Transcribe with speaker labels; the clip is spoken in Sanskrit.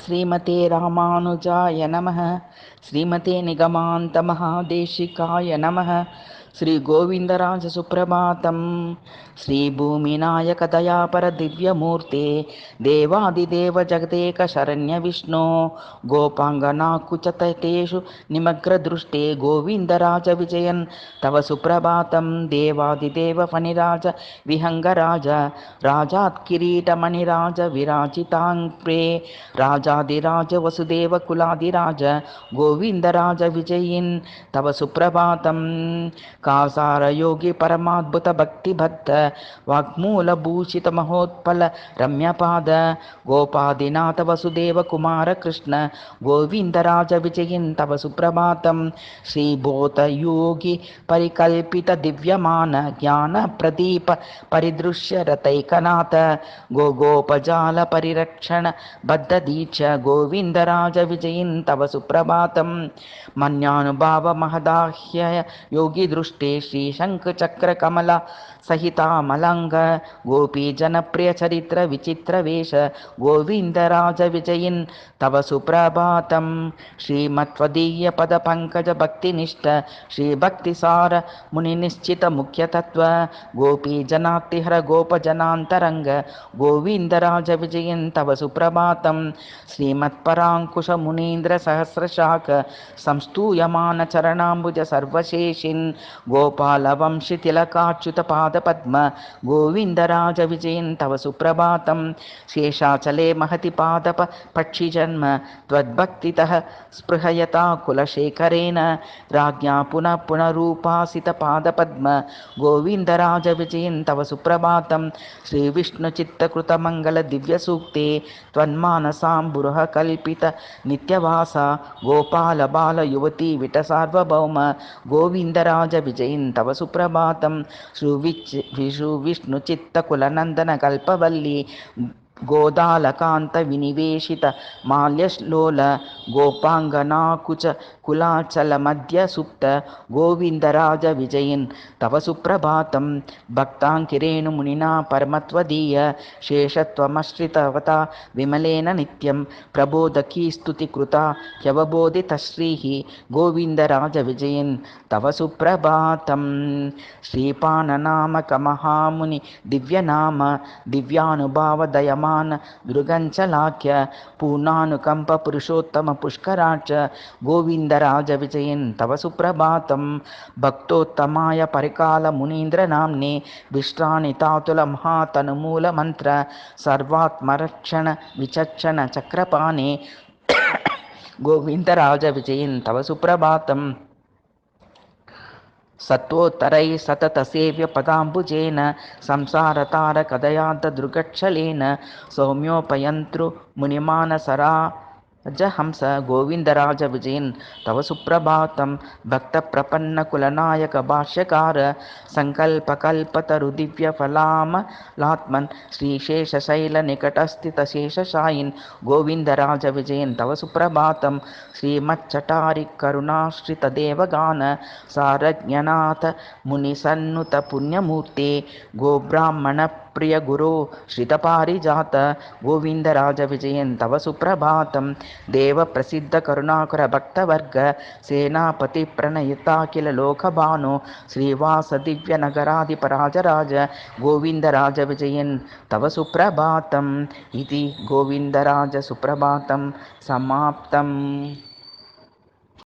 Speaker 1: श्रीमते रामानुजाय नमः। श्रीमते निगमान्तमहादेशिकाय नमः। श्रीगोविन्दराज सुप्रभातं। श्रीभूमिनायकदयापर दिव्यमूर्ते देवादिदेव जगदेक शरण्य विष्णो गोपाङ्गनाकुचतेषु निमग्रदृष्टे गोविन्दराज विजयन् तव सुप्रभातं। देवादिदेव फणिराज विहङ्गराज राजात्किरीटमणिराज विराजिताङ्प्रे राजाधिराज वसुदेव कुलाधिराज गोविन्दराज विजयिन् तव सुप्रभातं। कासारयोगी परमाद्भुत भक्तिबद्ध वाग्मूलभूषित महोत्पल रम्यपाद गोपादिनाथ वसुदेव कुमार कृष्ण गोविन्दराज विजयिन् तव सुप्रभातं। श्रीभूतयोगी परिकल्पित दिव्यमान ज्ञान प्रदीप परिदृश्य रतैकनाथ गोगोपजाल परिरक्षण बद्धदीक्ष गोविन्दराज विजयिन् तव सुप्रभातं। मन्यानुभाव महदाह्य योगी दृष्टे श्रीशङ्खचक्रकमला सहितामलङ्ग गोपी जनप्रिय चरित्र विचित्र वेश गोविन्दराज विजयिन् तव सुप्रभातं। श्रीमत्वदीय पद पंकज भक्तिनिष्ठ श्रीभक्तिसार मुनिनिश्चित मुख्यतत्व गोपी जनातिहर गोपजनान्तरङ्ग गोविन्दराज विजयिन् तव सुप्रभातं। श्रीमत्पराङ्कुश मुनीन्द्र सहस्रशाख संस्तूयमान चरणाम्बुज सर्वशेषिन् गोपालवंशि तिलकाच्युत पादपद्म गोविन्दराज विजयिन् तव सुप्रभातं। शेषाचले महति पादप पक्षिजन्म त्वद्भक्तितः स्पृहयता कुलशेखरेण राज्ञा पुनः पुनरूपासित पादपद्म गोविन्दराज विजयिन् तव सुप्रभातं। श्रीविष्णुचित्तकृतमङ्गल दिव्यसूक्ते त्वन्मानसाम्बुरः कल्पित नित्यवास गोपाल बाल युवती विटसार्वभौम गोविन्दराज विजयिन् तव सुप्रभातं। श्रीविष्णुचित्तकुलनन्दन कल्पवल्ली गोदालकान्त विनिवेशित माल्यश्लोल गोपाङ्गनाकुच कुलाचल मध्य सुप्त गोविन्दराज विजयिन् तव सुप्रभातं। भक्ताङ्किरेणु मुनिना परमत्वदीय शेषत्वमश्रितवता विमलेन नित्यं प्रबोधकी स्तुतिकृता ह्यवबोधितश्रीः गोविन्दराज विजयिन् तव सुप्रभातं। श्रीपाननामक महामुनि दिव्यनाम दिव्यानुभाव दयमान दृगञ्चलाख्य पूर्णानुकम्प पुरुषोत्तम पुष्कराच गोविन्दराज विजयिन् तव सुप्रभातं। भक्तोत्तमाय परिकाल मुनीन्द्र नाम्ने विश्राणितातुल महातनुमूल मंत्र सर्वात्मरक्षण विचक्षण चक्रपाणे गोविन्दराज विजयिन् तव सुप्रभातं। सत्वोत्तरै सतत सेव्य पदाम्बुजेन संसारतारकदयान्त दृगच्छलेन सौम्योपयन्तृ मुनिमानसरा जहंस गोविन्दराज विजयिन् तव सुप्रभातं। भक्तप्रपन्न कुलनायक भाष्यकार संकल्पकल्पतरुदिव्यफलामलात्मन् श्रीशेषशैलनिकटस्थितशेषशायिन् गोविन्दराज विजयिन् तव सुप्रभातं। श्रीमच्चटारि करुणाश्रितदेवगान सारज्ञनाथ मुनिसन्नुत पुण्यमूर्ते गोब्राह्मण प्रिय गुरो श्रितपारिजात गोविन्दराज विजयिन् तव सुप्रभातं। देव प्रसिद्ध करुणाकर भक्तवर्ग सेनापति प्रणयिता किल लोकभानो श्रीवास दिव्य नगराधिपराजराज गोविन्दराज विजयिन् तव सुप्रभातम् इति गोविन्दराज सुप्रभातं समाप्तम्।